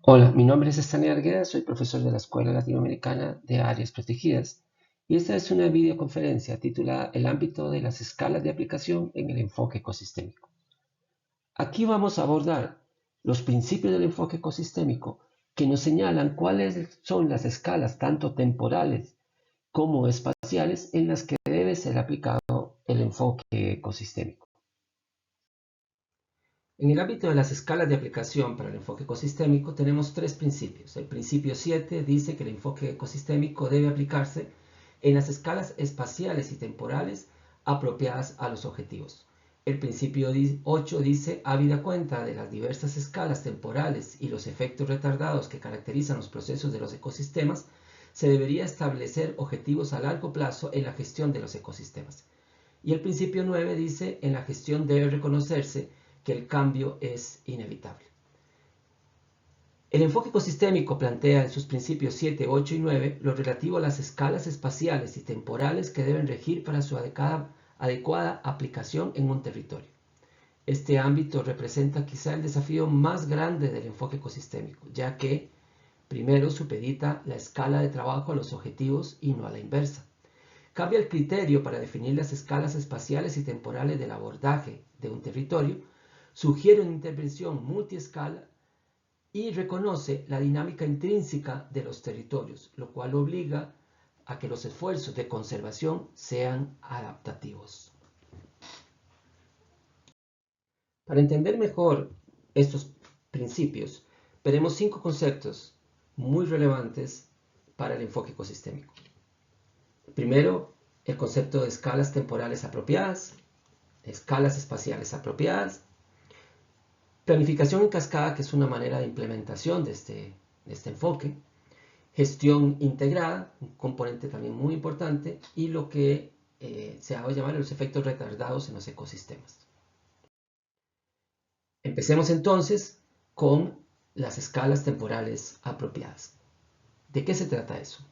Hola, mi nombre es Stanley Argueda, soy profesor de la Escuela Latinoamericana de Áreas Protegidas y esta es una videoconferencia titulada El ámbito de las escalas de aplicación en el enfoque ecosistémico. Aquí vamos a abordar los principios del enfoque ecosistémico que nos señalan cuáles son las escalas tanto temporales como espaciales en las que debe ser aplicado el enfoque ecosistémico. En el ámbito de las escalas de aplicación para el enfoque ecosistémico tenemos tres principios. El principio 7 dice que el enfoque ecosistémico debe aplicarse en las escalas espaciales y temporales apropiadas a los objetivos. El principio 8 dice, habida cuenta de las diversas escalas temporales y los efectos retardados que caracterizan los procesos de los ecosistemas, se debería establecer objetivos a largo plazo en la gestión de los ecosistemas. Y el principio 9 dice, en la gestión debe reconocerse que el cambio es inevitable. El enfoque ecosistémico plantea en sus principios 7, 8 y 9 lo relativo a las escalas espaciales y temporales que deben regir para su adecuada aplicación en un territorio. Este ámbito representa quizá el desafío más grande del enfoque ecosistémico, ya que primero supedita la escala de trabajo a los objetivos y no a la inversa. Cambia el criterio para definir las escalas espaciales y temporales del abordaje de un territorio, sugiere una intervención multiescala y reconoce la dinámica intrínseca de los territorios, lo cual obliga a que los esfuerzos de conservación sean adaptativos. Para entender mejor estos principios, veremos 5 conceptos muy relevantes para el enfoque ecosistémico. Primero, el concepto de escalas temporales apropiadas, escalas espaciales apropiadas, planificación en cascada, que es una manera de implementación de este enfoque, gestión integrada, un componente también muy importante, y lo que se va a llamar los efectos retardados en los ecosistemas. Empecemos entonces con las escalas temporales apropiadas. ¿De qué se trata eso?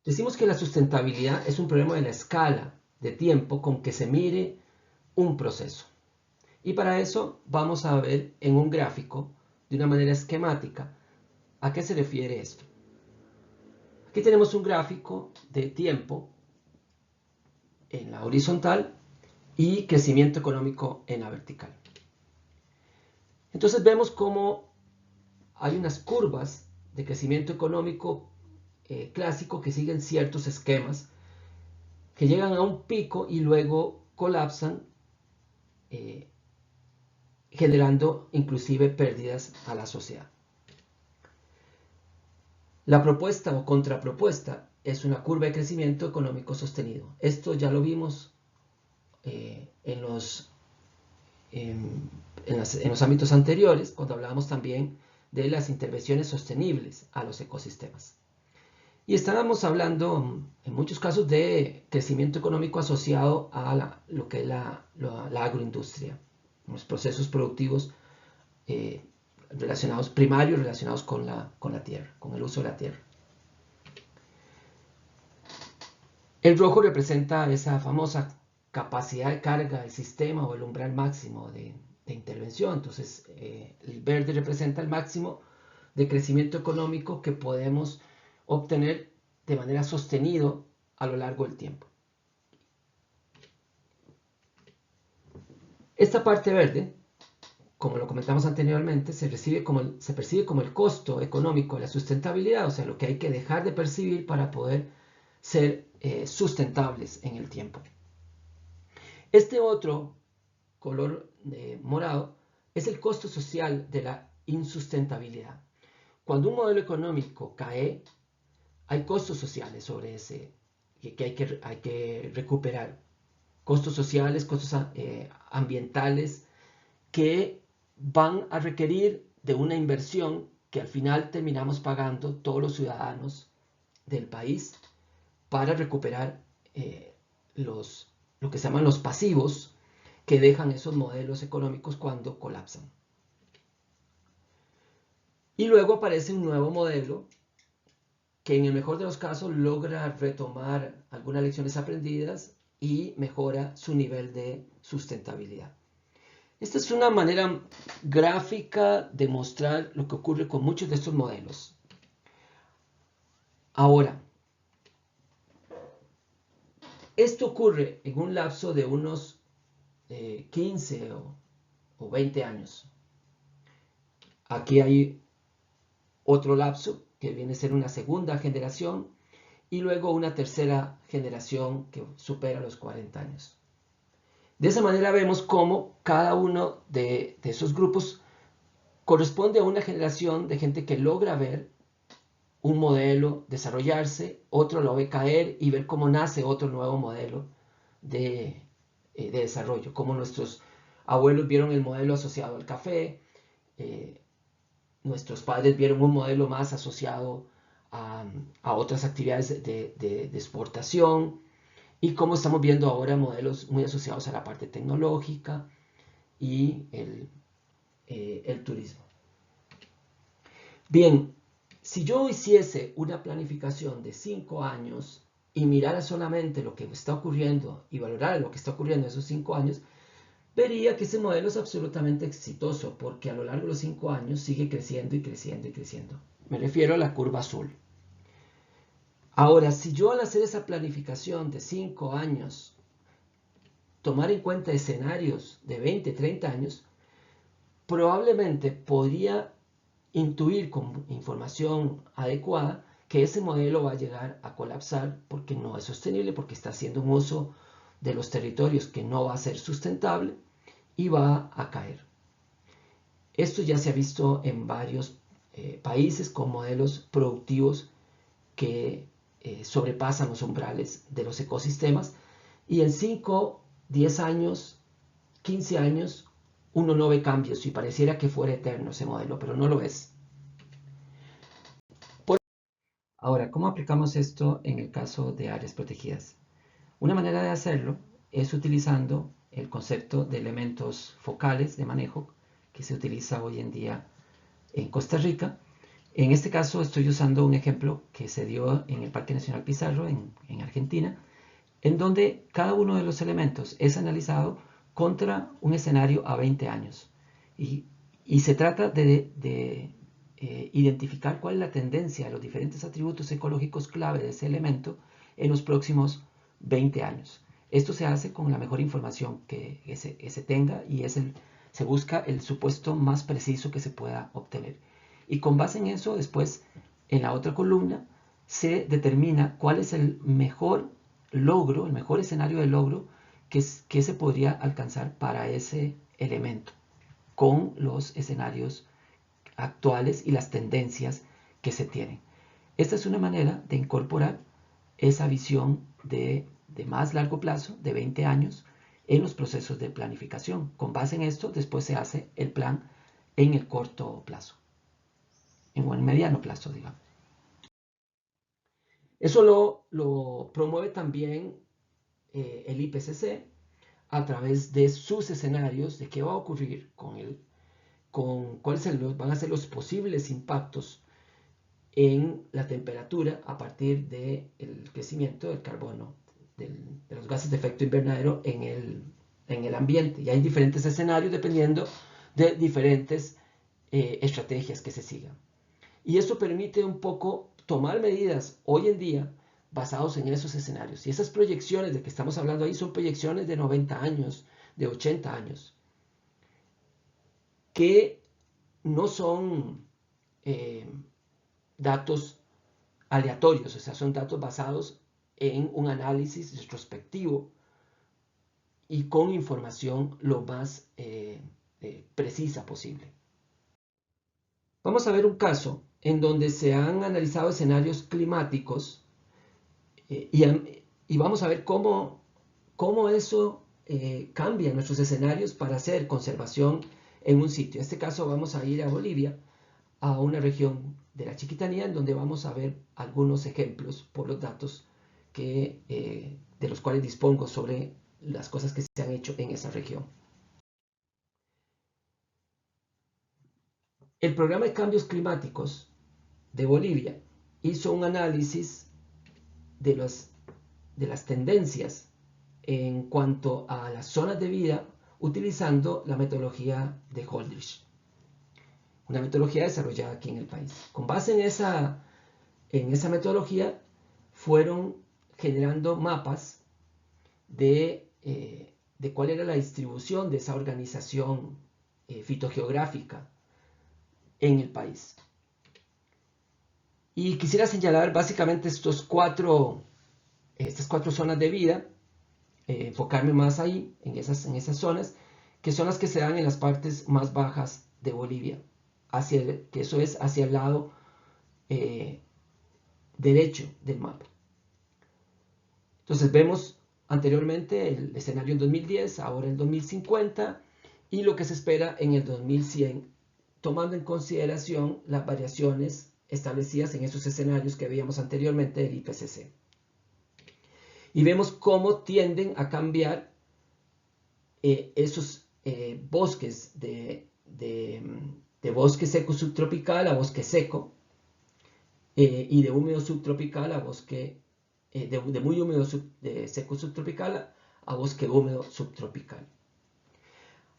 Decimos que la sustentabilidad es un problema de la escala de tiempo con que se mire un proceso. Y para eso vamos a ver en un gráfico, de una manera esquemática, a qué se refiere esto. Aquí tenemos un gráfico de tiempo en la horizontal y crecimiento económico en la vertical. Entonces vemos cómo hay unas curvas de crecimiento económico clásico que siguen ciertos esquemas que llegan a un pico y luego colapsan, generando inclusive pérdidas a la sociedad. La propuesta o contrapropuesta es una curva de crecimiento económico sostenido. Esto ya lo vimos en los ámbitos anteriores, cuando hablábamos también de las intervenciones sostenibles a los ecosistemas. Y estábamos hablando en muchos casos de crecimiento económico asociado a lo que es la agroindustria, los procesos productivos primarios relacionados con la tierra, con el uso de la tierra. El rojo representa esa famosa capacidad de carga del sistema o el umbral máximo de intervención. Entonces, el verde representa el máximo de crecimiento económico que podemos obtener de manera sostenida a lo largo del tiempo. Esta parte verde, como lo comentamos anteriormente, se percibe como el costo económico de la sustentabilidad, o sea, lo que hay que dejar de percibir para poder ser sustentables en el tiempo. Este otro color morado es el costo social de la insustentabilidad. Cuando un modelo económico cae, hay costos sociales sobre ese que hay que recuperar. Costos sociales, costos ambientales que van a requerir de una inversión que al final terminamos pagando todos los ciudadanos del país para recuperar lo que se llaman los pasivos que dejan esos modelos económicos cuando colapsan. Y luego aparece un nuevo modelo que en el mejor de los casos logra retomar algunas lecciones aprendidas y mejora su nivel de sustentabilidad. Esta es una manera gráfica de mostrar lo que ocurre con muchos de estos modelos. Ahora, esto ocurre en un lapso de unos 15 o 20 años. Aquí hay otro lapso que viene a ser una segunda generación y luego una tercera generación que supera los 40 años. De esa manera vemos cómo cada uno de esos grupos corresponde a una generación de gente que logra ver un modelo desarrollarse, otro lo ve caer y ver cómo nace otro nuevo modelo de desarrollo, como nuestros abuelos vieron el modelo asociado al café, nuestros padres vieron un modelo más asociado a otras actividades de exportación, y cómo estamos viendo ahora modelos muy asociados a la parte tecnológica y el turismo. Bien, si yo hiciese una planificación de 5 años y mirara solamente lo que está ocurriendo y valorara lo que está ocurriendo en esos 5 años, vería que ese modelo es absolutamente exitoso porque a lo largo de los 5 años sigue creciendo y creciendo y creciendo. Me refiero a la curva azul. Ahora, si yo al hacer esa planificación de 5 años tomar en cuenta escenarios de 20, 30 años, probablemente podría intuir con información adecuada que ese modelo va a llegar a colapsar porque no es sostenible, porque está haciendo un uso de los territorios que no va a ser sustentable y va a caer. Esto ya se ha visto en varios países con modelos productivos que sobrepasan los umbrales de los ecosistemas y en 5, 10 años, 15 años, uno no ve cambios y pareciera que fuera eterno ese modelo, pero no lo es. Ahora, ¿cómo aplicamos esto en el caso de áreas protegidas? Una manera de hacerlo es utilizando el concepto de elementos focales de manejo que se utiliza hoy en día en Costa Rica. En este caso estoy usando un ejemplo que se dio en el Parque Nacional Pizarro en Argentina, en donde cada uno de los elementos es analizado contra un escenario a 20 años. Y se trata de identificar cuál es la tendencia de los diferentes atributos ecológicos clave de ese elemento en los próximos 20 años. Esto se hace con la mejor información que se tenga y se busca el supuesto más preciso que se pueda obtener. Y con base en eso, después, en la otra columna, se determina cuál es el mejor logro, el mejor escenario de logro que se podría alcanzar para ese elemento con los escenarios actuales y las tendencias que se tienen. Esta es una manera de incorporar esa visión de más largo plazo, de 20 años, en los procesos de planificación. Con base en esto, después se hace el plan en el corto plazo, en el mediano plazo, digamos. Eso lo promueve también el IPCC a través de sus escenarios de qué va a ocurrir con cuáles van a ser los posibles impactos en la temperatura a partir del crecimiento del carbono, de los gases de efecto invernadero en el ambiente. Y hay diferentes escenarios dependiendo de diferentes estrategias que se sigan. Y eso permite un poco tomar medidas hoy en día basados en esos escenarios. Y esas proyecciones de que estamos hablando ahí son proyecciones de 90 años, de 80 años, que no son datos aleatorios, o sea, son datos basados en un análisis retrospectivo y con información lo más precisa posible. Vamos a ver un caso en donde se han analizado escenarios climáticos y vamos a ver cómo eso cambia nuestros escenarios para hacer conservación en un sitio. En este caso vamos a ir a Bolivia, a una región de la Chiquitanía, en donde vamos a ver algunos ejemplos por los datos de los cuales dispongo sobre las cosas que se han hecho en esa región. El programa de cambios climáticos de Bolivia hizo un análisis de las tendencias en cuanto a las zonas de vida utilizando la metodología de Holdridge, una metodología desarrollada aquí en el país. Con base en esa metodología fueron generando mapas de cuál era la distribución de esa organización fitogeográfica en el país. Y quisiera señalar básicamente estas cuatro zonas de vida, enfocarme más ahí, en esas zonas, que son las que se dan en las partes más bajas de Bolivia, que eso es hacia el lado derecho del mapa. Entonces vemos anteriormente el escenario en 2010, ahora en 2050 y lo que se espera en el 2100, tomando en consideración las variaciones establecidas en esos escenarios que veíamos anteriormente del IPCC. Y vemos cómo tienden a cambiar esos bosques de bosque seco subtropical a bosque seco y de húmedo subtropical a bosque de muy húmedo seco subtropical a bosque húmedo subtropical.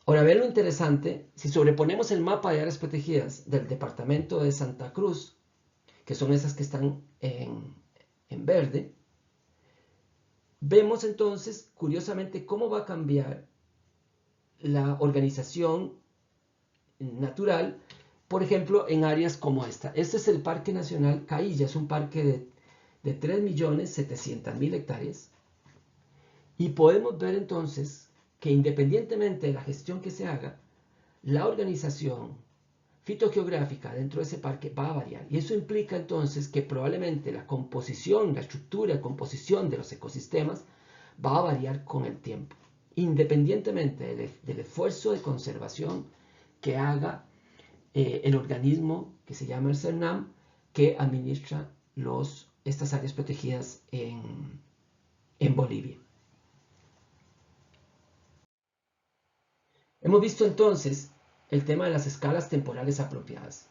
Ahora, vean lo interesante, si sobreponemos el mapa de áreas protegidas del departamento de Santa Cruz, que son esas que están en verde, vemos entonces, curiosamente, cómo va a cambiar la organización natural, por ejemplo, en áreas como esta. Este es el Parque Nacional Cailla, es un parque de 3.700.000 hectáreas. Y podemos ver entonces que independientemente de la gestión que se haga, la organización fitogeográfica dentro de ese parque va a variar. Y eso implica entonces que probablemente la composición, la estructura, la composición de los ecosistemas va a variar con el tiempo, independientemente del esfuerzo de conservación que haga el organismo que se llama el CERNAM, que administra estas áreas protegidas en Bolivia. Hemos visto entonces el tema de las escalas temporales apropiadas,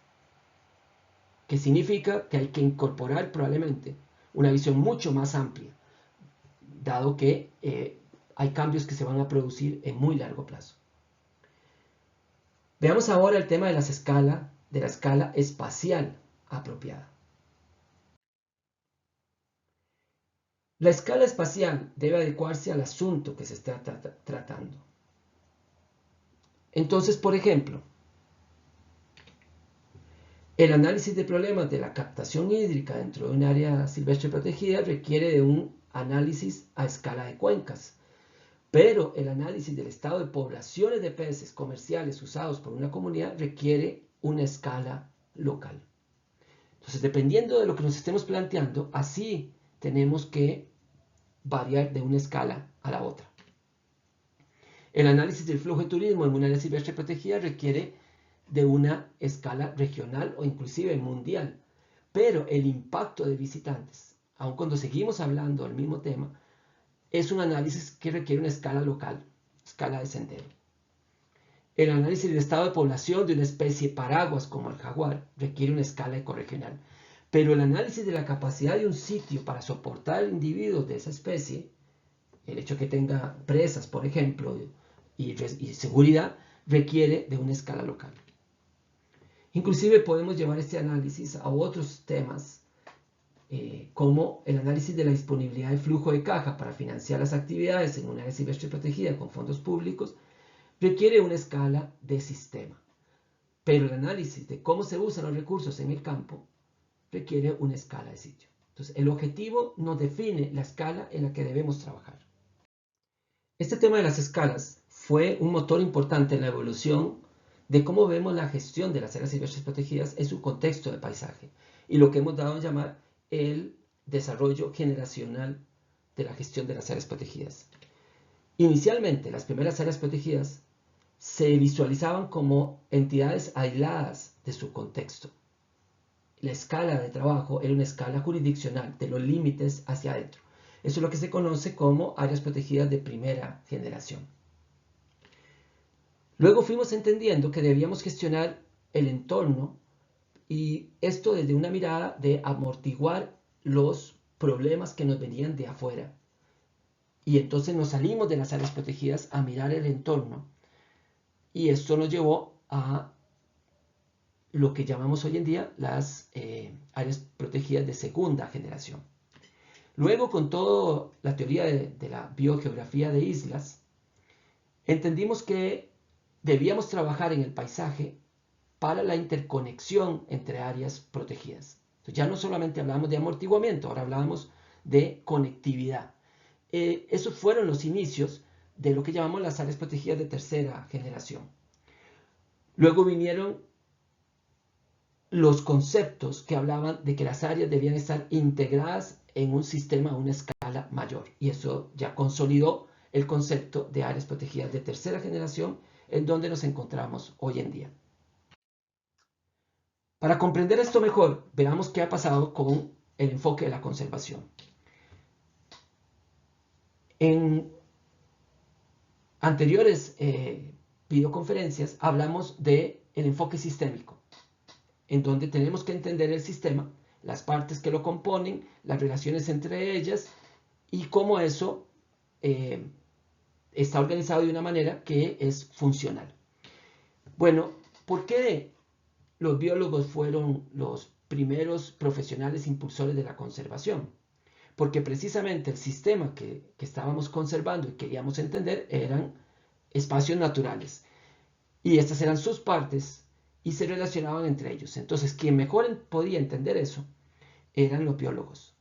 que significa que hay que incorporar probablemente una visión mucho más amplia, dado que hay cambios que se van a producir en muy largo plazo. Veamos ahora el tema de la escala espacial apropiada. La escala espacial debe adecuarse al asunto que se está tratando. Entonces, por ejemplo, el análisis de problemas de la captación hídrica dentro de un área silvestre protegida requiere de un análisis a escala de cuencas, pero el análisis del estado de poblaciones de peces comerciales usados por una comunidad requiere una escala local. Entonces, dependiendo de lo que nos estemos planteando, así tenemos que variar de una escala a la otra. El análisis del flujo de turismo en un área silvestre protegida requiere de una escala regional o inclusive mundial, pero el impacto de visitantes, aun cuando seguimos hablando del mismo tema, es un análisis que requiere una escala local, escala de sendero. El análisis del estado de población de una especie paraguas como el jaguar requiere una escala ecorregional, pero el análisis de la capacidad de un sitio para soportar individuos de esa especie, el hecho que tenga presas, por ejemplo, y seguridad, requiere de una escala local. Inclusive podemos llevar este análisis a otros temas, como el análisis de la disponibilidad de flujo de caja para financiar las actividades en una área silvestre protegida con fondos públicos, requiere una escala de sistema. Pero el análisis de cómo se usan los recursos en el campo requiere una escala de sitio. Entonces, el objetivo nos define la escala en la que debemos trabajar. Este tema de las escalas fue un motor importante en la evolución de cómo vemos la gestión de las áreas silvestres protegidas en su contexto de paisaje y lo que hemos dado a llamar el desarrollo generacional de la gestión de las áreas protegidas. Inicialmente, las primeras áreas protegidas se visualizaban como entidades aisladas de su contexto. La escala de trabajo era una escala jurisdiccional de los límites hacia adentro. Eso es lo que se conoce como áreas protegidas de primera generación. Luego fuimos entendiendo que debíamos gestionar el entorno y esto desde una mirada de amortiguar los problemas que nos venían de afuera. Y entonces nos salimos de las áreas protegidas a mirar el entorno Y esto nos llevó a lo que llamamos hoy en día las áreas protegidas de segunda generación. Luego, con toda la teoría de la biogeografía de islas, entendimos que debíamos trabajar en el paisaje para la interconexión entre áreas protegidas. Entonces, ya no solamente hablamos de amortiguamiento, ahora hablamos de conectividad. Esos fueron los inicios de lo que llamamos las áreas protegidas de tercera generación. Luego vinieron los conceptos que hablaban de que las áreas debían estar integradas en un sistema a una escala mayor. Y eso ya consolidó el concepto de áreas protegidas de tercera generación, en donde nos encontramos hoy en día. Para comprender esto mejor, veamos qué ha pasado con el enfoque de la conservación. En anteriores videoconferencias hablamos del enfoque sistémico, en donde tenemos que entender el sistema, las partes que lo componen, las relaciones entre ellas y cómo eso está organizado de una manera que es funcional. Bueno, ¿por qué los biólogos fueron los primeros profesionales impulsores de la conservación? Porque precisamente el sistema que estábamos conservando y queríamos entender eran espacios naturales. Y estas eran sus partes y se relacionaban entre ellos. Entonces, quien mejor podía entender eso eran los biólogos.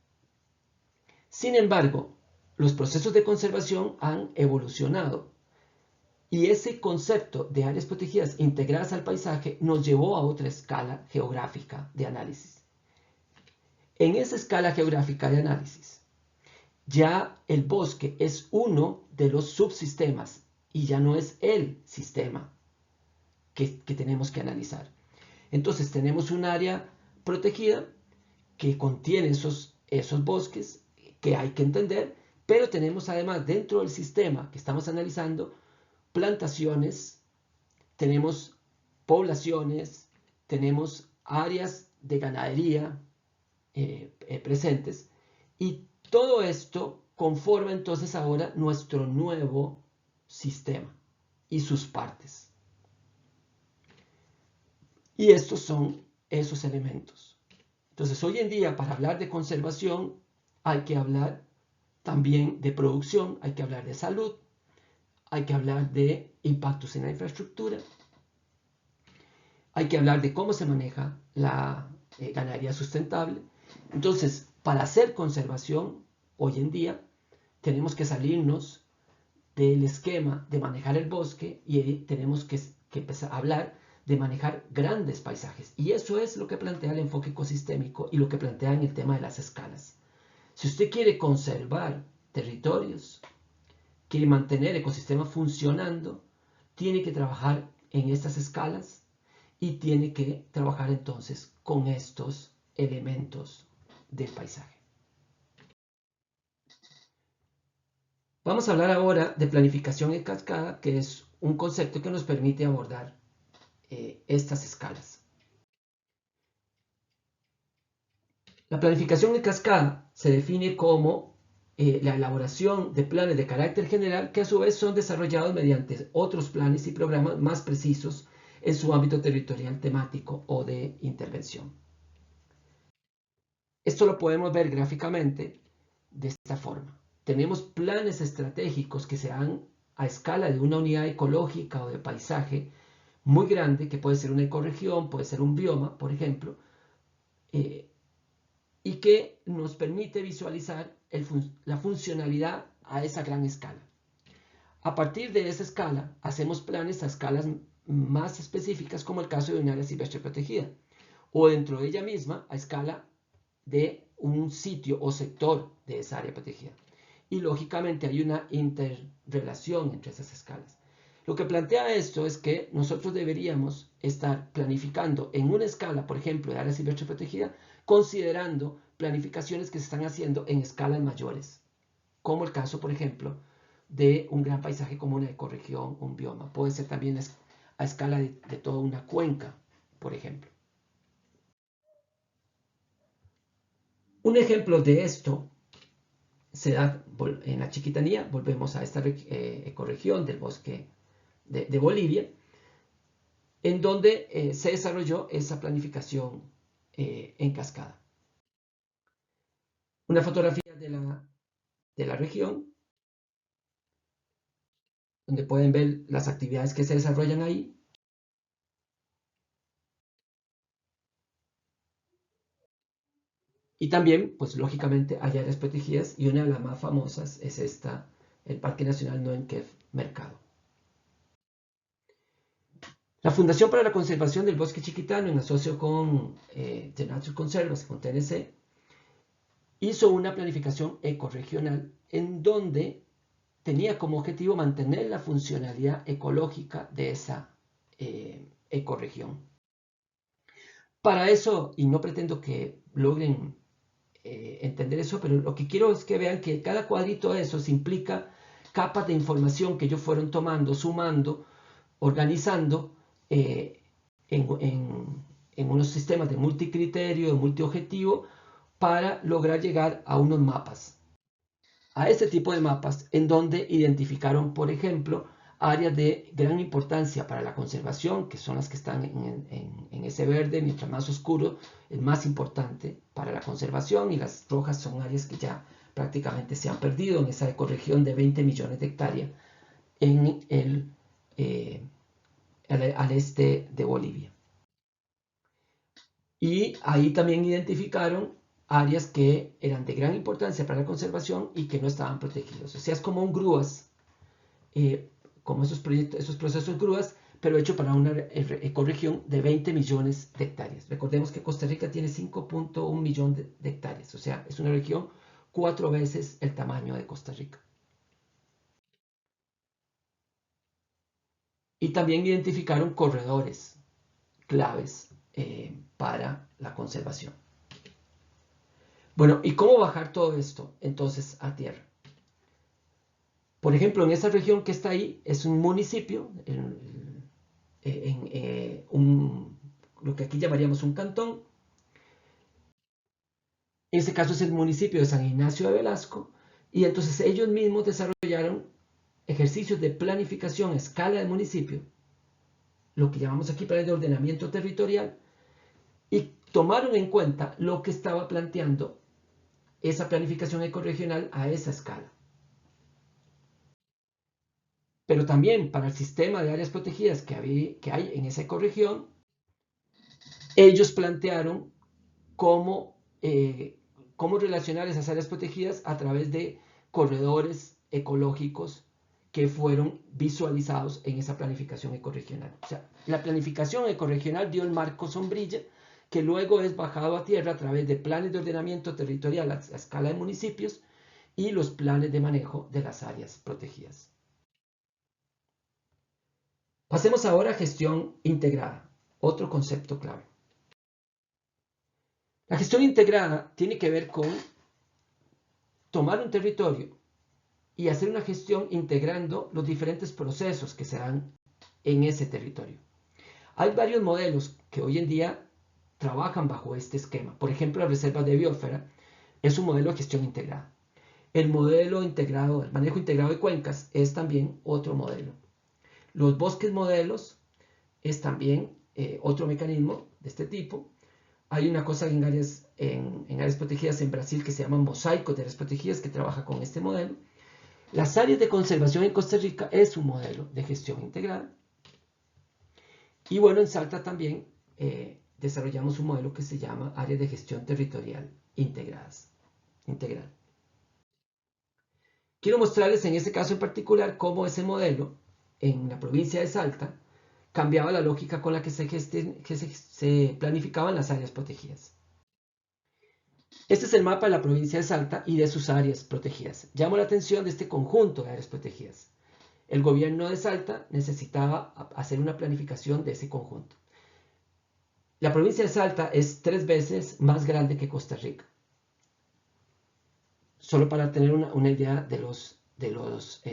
Sin embargo, los procesos de conservación han evolucionado y ese concepto de áreas protegidas integradas al paisaje nos llevó a otra escala geográfica de análisis. En esa escala geográfica de análisis, ya el bosque es uno de los subsistemas y ya no es el sistema que tenemos que analizar. Entonces tenemos un área protegida que contiene esos bosques que hay que entender, pero tenemos además dentro del sistema que estamos analizando plantaciones, tenemos poblaciones, tenemos áreas de ganadería presentes y todo esto conforma entonces ahora nuestro nuevo sistema y sus partes. Y estos son esos elementos. Entonces, hoy en día, para hablar de conservación, hay que hablar también de producción, hay que hablar de salud, hay que hablar de impactos en la infraestructura, hay que hablar de cómo se maneja la ganadería sustentable. Entonces, para hacer conservación, hoy en día, tenemos que salirnos del esquema de manejar el bosque y tenemos que empezar a hablar de manejar grandes paisajes. Y eso es lo que plantea el enfoque ecosistémico y lo que plantea en el tema de las escalas. Si usted quiere conservar territorios, quiere mantener ecosistemas funcionando, tiene que trabajar en estas escalas y tiene que trabajar entonces con estos elementos del paisaje. Vamos a hablar ahora de planificación en cascada, que es un concepto que nos permite abordar estas escalas. La planificación en cascada se define como la elaboración de planes de carácter general que a su vez son desarrollados mediante otros planes y programas más precisos en su ámbito territorial temático o de intervención. Esto lo podemos ver gráficamente de esta forma. Tenemos planes estratégicos que se dan a escala de una unidad ecológica o de paisaje muy grande, que puede ser una ecorregión, puede ser un bioma, por ejemplo, y que nos permite visualizar la funcionalidad a esa gran escala. A partir de esa escala, hacemos planes a escalas más específicas, como el caso de un área silvestre protegida, o dentro de ella misma a escala de un sitio o sector de esa área protegida. Y lógicamente hay una interrelación entre esas escalas. Lo que plantea esto es que nosotros deberíamos estar planificando en una escala, por ejemplo, de área silvestre protegida, considerando planificaciones que se están haciendo en escalas mayores, como el caso, por ejemplo, de un gran paisaje como una ecorregión, un bioma. Puede ser también a escala de toda una cuenca, por ejemplo. Un ejemplo de esto se da en la Chiquitanía. Volvemos a esta ecorregión del bosque de Bolivia, en donde se desarrolló esa planificación en cascada. Una fotografía de la región, donde pueden ver las actividades que se desarrollan ahí. Y también, pues lógicamente, hay áreas protegidas y una de las más famosas es el Parque Nacional Noen-Quef-Mercado. La Fundación para la Conservación del Bosque Chiquitano, en asocio con The Nature Conservancy, con TNC, hizo una planificación ecorregional en donde tenía como objetivo mantener la funcionalidad ecológica de esa ecorregión. Para eso, y no pretendo que logren entender eso, pero lo que quiero es que vean que cada cuadrito de esos implica capas de información que ellos fueron tomando, sumando, organizando en unos sistemas de multicriterio, de multiobjetivo, para lograr llegar a unos mapas. A este tipo de mapas en donde identificaron, por ejemplo, áreas de gran importancia para la conservación, que son las que están en ese verde, mientras más oscuro es más importante para la conservación, y las rojas son áreas que ya prácticamente se han perdido en esa ecorregión de 20 millones de hectáreas al este de Bolivia. Y ahí también identificaron áreas que eran de gran importancia para la conservación y que no estaban protegidos. O sea, es como un grúas, como esos procesos grúas, pero hecho para una ecorregión de 20 millones de hectáreas. Recordemos que Costa Rica tiene 5.1 millón de hectáreas, o sea, es una región 4 veces el tamaño de Costa Rica. Y también identificaron corredores claves para la conservación. Bueno, ¿y cómo bajar todo esto entonces a tierra? Por ejemplo, en esa región que está ahí es un municipio, lo que aquí llamaríamos un cantón. En este caso es el municipio de San Ignacio de Velasco, y entonces ellos mismos desarrollaron ejercicios de planificación a escala del municipio, lo que llamamos aquí planes de ordenamiento territorial, y tomaron en cuenta lo que estaba planteando esa planificación ecorregional a esa escala. Pero también para el sistema de áreas protegidas que hay en esa ecorregión, ellos plantearon cómo relacionar esas áreas protegidas a través de corredores ecológicos que fueron visualizados en esa planificación ecorregional. O sea, la planificación ecorregional dio el marco sombrilla que luego es bajado a tierra a través de planes de ordenamiento territorial a escala de municipios y los planes de manejo de las áreas protegidas. Pasemos ahora a gestión integrada, otro concepto clave. La gestión integrada tiene que ver con tomar un territorio y hacer una gestión integrando los diferentes procesos que se dan en ese territorio. Hay varios modelos que hoy en día trabajan bajo este esquema. Por ejemplo, la reserva de biosfera es un modelo de gestión integrada. El modelo integrado, el manejo integrado de cuencas es también otro modelo. Los bosques modelos es también otro mecanismo de este tipo. Hay una cosa en áreas protegidas en Brasil que se llama mosaicos de áreas protegidas que trabaja con este modelo. Las áreas de conservación en Costa Rica es un modelo de gestión integrada. Y bueno, en Salta también desarrollamos un modelo que se llama áreas de gestión territorial integral. Quiero mostrarles en este caso en particular cómo ese modelo en la provincia de Salta cambiaba la lógica con la que se planificaban las áreas protegidas. Este es el mapa de la provincia de Salta y de sus áreas protegidas. Llamo la atención de este conjunto de áreas protegidas. El gobierno de Salta necesitaba hacer una planificación de ese conjunto. La provincia de Salta es 3 veces más grande que Costa Rica. Solo para tener una idea de los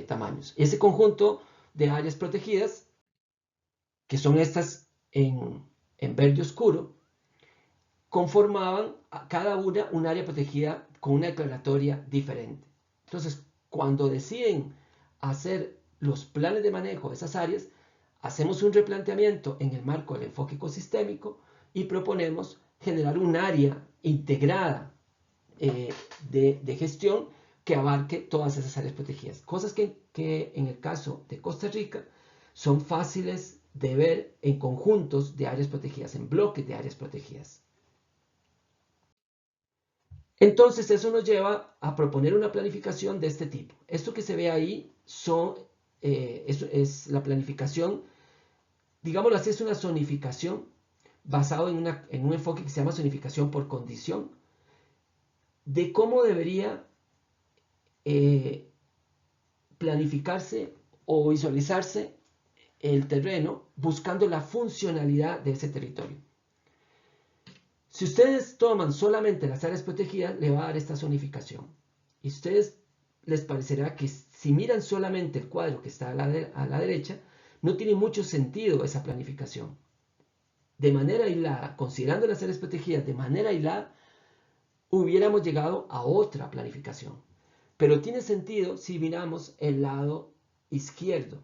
tamaños. Ese conjunto de áreas protegidas, que son estas en verde oscuro, conformaban cada una un área protegida con una declaratoria diferente. Entonces, cuando deciden hacer los planes de manejo de esas áreas, hacemos un replanteamiento en el marco del enfoque ecosistémico y proponemos generar un área integrada de gestión que abarque todas esas áreas protegidas. Cosas que en el caso de Costa Rica son fáciles de ver en conjuntos de áreas protegidas, en bloques de áreas protegidas. Entonces eso nos lleva a proponer una planificación de este tipo. Esto que se ve ahí es la planificación, digámoslo así, es una zonificación basado en un enfoque que se llama zonificación por condición, de cómo debería planificarse o visualizarse el terreno buscando la funcionalidad de ese territorio. Si ustedes toman solamente las áreas protegidas, le va a dar esta zonificación. Y a ustedes les parecerá que si miran solamente el cuadro que está a la derecha, no tiene mucho sentido esa planificación. De manera aislada, considerando las áreas protegidas de manera aislada, hubiéramos llegado a otra planificación. Pero tiene sentido si miramos el lado izquierdo,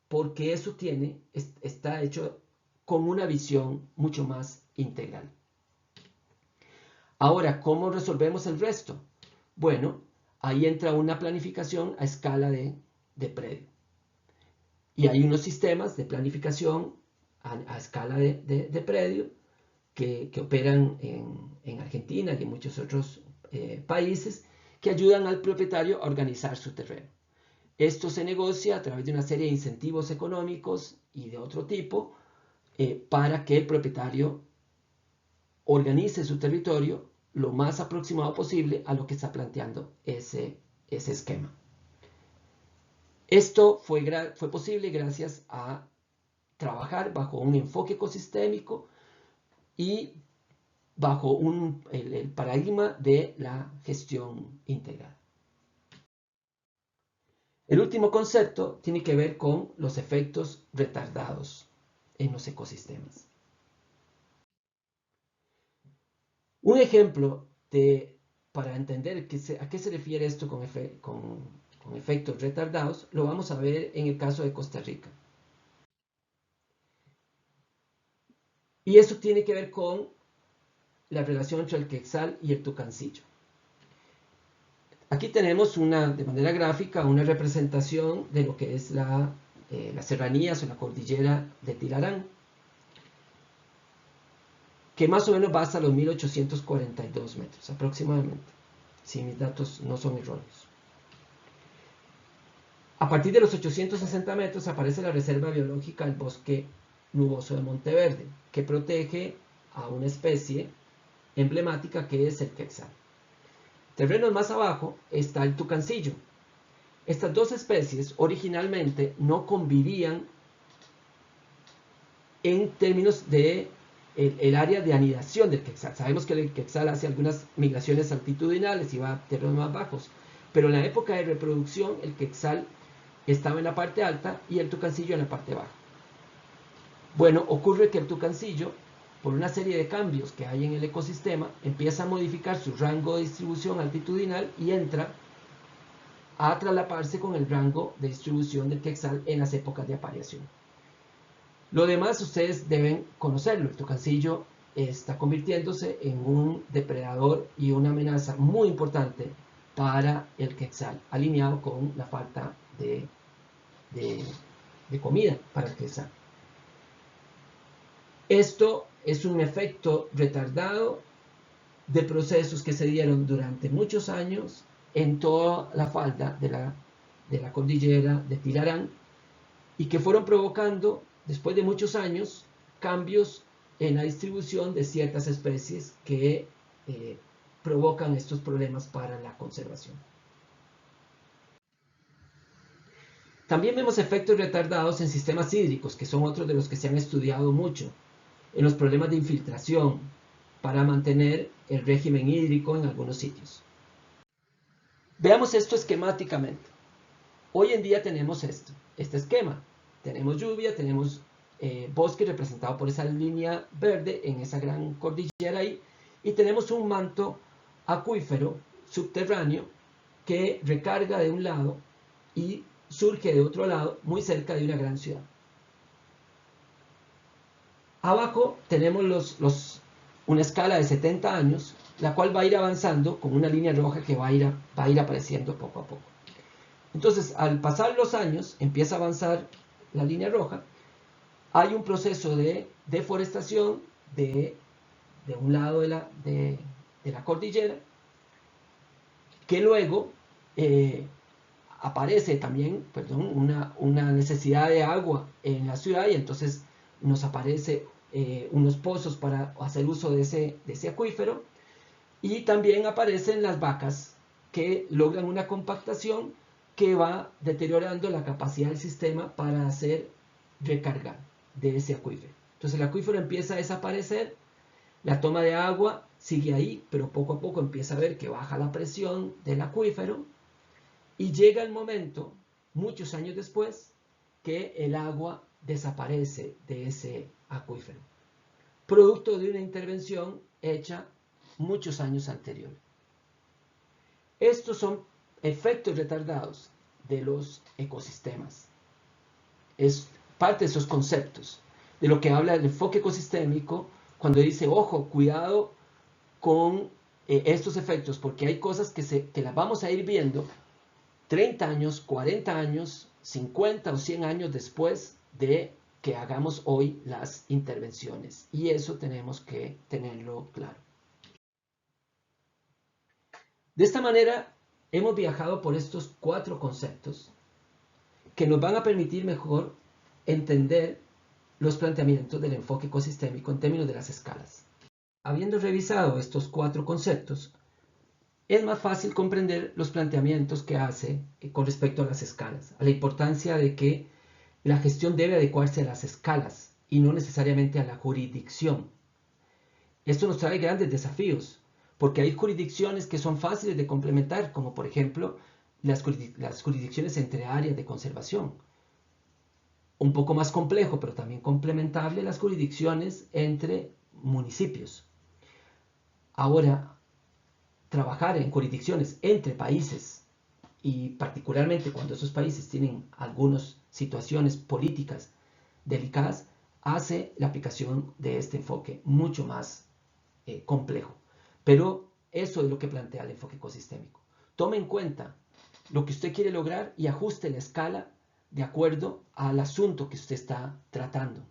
porque eso está hecho con una visión mucho más integral. Ahora, ¿cómo resolvemos el resto? Bueno, ahí entra una planificación a escala de predio. Y hay unos sistemas de planificación a escala de predio que operan en Argentina y en muchos otros países que ayudan al propietario a organizar su terreno. Esto se negocia a través de una serie de incentivos económicos y de otro tipo para que el propietario organice su territorio lo más aproximado posible a lo que está planteando ese esquema. Esto fue posible gracias a trabajar bajo un enfoque ecosistémico y bajo el paradigma de la gestión integral. El último concepto tiene que ver con los efectos retardados en los ecosistemas. Un ejemplo para entender a qué se refiere esto con efectos retardados lo vamos a ver en el caso de Costa Rica. Y eso tiene que ver con la relación entre el quetzal y el tucancillo. Aquí tenemos de manera gráfica una representación de lo que es las serranías o la cordillera de Tilarán, que más o menos va hasta los 1842 metros aproximadamente, si mis datos no son erróneos. A partir de los 860 metros aparece la reserva biológica del bosque nuboso de Monteverde, que protege a una especie emblemática que es el quetzal. Terrenos más abajo está el tucancillo. Estas dos especies originalmente no convivían en términos de el área de anidación del quetzal. Sabemos que el quetzal hace algunas migraciones altitudinales y va a terrenos más bajos, pero en la época de reproducción el quetzal estaba en la parte alta y el tucancillo en la parte baja. Bueno, ocurre que el tucancillo, por una serie de cambios que hay en el ecosistema, empieza a modificar su rango de distribución altitudinal y entra a traslaparse con el rango de distribución del quetzal en las épocas de apareación. Lo demás ustedes deben conocerlo. El tucancillo está convirtiéndose en un depredador y una amenaza muy importante para el quetzal, alineado con la falta de comida para el quetzal. Esto es un efecto retardado de procesos que se dieron durante muchos años en toda la falda de la cordillera de Tilarán y que fueron provocando, después de muchos años, cambios en la distribución de ciertas especies que provocan estos problemas para la conservación. También vemos efectos retardados en sistemas hídricos, que son otros de los que se han estudiado mucho, en los problemas de infiltración para mantener el régimen hídrico en algunos sitios. Veamos esto esquemáticamente. Hoy en día tenemos este esquema. Tenemos lluvia, tenemos bosque representado por esa línea verde en esa gran cordillera ahí, y tenemos un manto acuífero subterráneo que recarga de un lado y surge de otro lado muy cerca de una gran ciudad. Abajo tenemos una escala de 70 años, la cual va a ir avanzando con una línea roja que va a ir apareciendo poco a poco. Entonces, al pasar los años, empieza a avanzar la línea roja. Hay un proceso de deforestación de un lado de la cordillera, que luego aparece también, una necesidad de agua en la ciudad, y entonces nos aparece unos pozos para hacer uso de ese acuífero, y también aparecen las vacas que logran una compactación que va deteriorando la capacidad del sistema para hacer recargar de ese acuífero. Entonces el acuífero empieza a desaparecer, la toma de agua sigue ahí, pero poco a poco empieza a ver que baja la presión del acuífero, y llega el momento, muchos años después, que el agua desaparece de ese acuífero, producto de una intervención hecha muchos años anteriores. Estos son efectos retardados de los ecosistemas. Es parte de esos conceptos de lo que habla el enfoque ecosistémico cuando dice, ojo, cuidado con estos efectos, porque hay cosas que las vamos a ir viendo 30 años, 40 años, 50 o 100 años después de que hagamos hoy las intervenciones. Y eso tenemos que tenerlo claro. De esta manera, hemos viajado por estos 4 conceptos que nos van a permitir mejor entender los planteamientos del enfoque ecosistémico en términos de las escalas. Habiendo revisado estos 4 conceptos, es más fácil comprender los planteamientos que hace con respecto a las escalas, a la importancia de que la gestión debe adecuarse a las escalas y no necesariamente a la jurisdicción. Esto nos trae grandes desafíos, porque hay jurisdicciones que son fáciles de complementar, como por ejemplo las jurisdicciones entre áreas de conservación. Un poco más complejo, pero también complementable, las jurisdicciones entre municipios. Ahora, trabajar en jurisdicciones entre países, y particularmente cuando esos países tienen algunas situaciones políticas delicadas, hace la aplicación de este enfoque mucho más complejo. Pero eso es lo que plantea el enfoque ecosistémico. Tome en cuenta lo que usted quiere lograr y ajuste la escala de acuerdo al asunto que usted está tratando.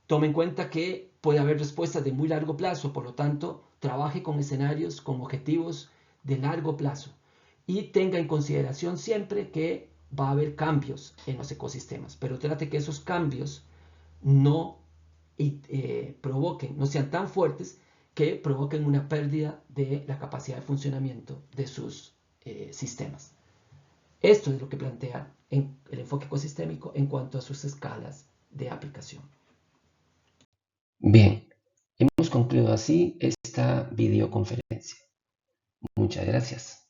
Tome en cuenta que puede haber respuestas de muy largo plazo, por lo tanto, trabaje con escenarios, con objetivos de largo plazo, y tenga en consideración siempre que va a haber cambios en los ecosistemas, pero trate que esos cambios no no sean tan fuertes que provoquen una pérdida de la capacidad de funcionamiento de sus sistemas. Esto es lo que plantea el enfoque ecosistémico en cuanto a sus escalas de aplicación. Bien, hemos concluido así esta videoconferencia. Muchas gracias.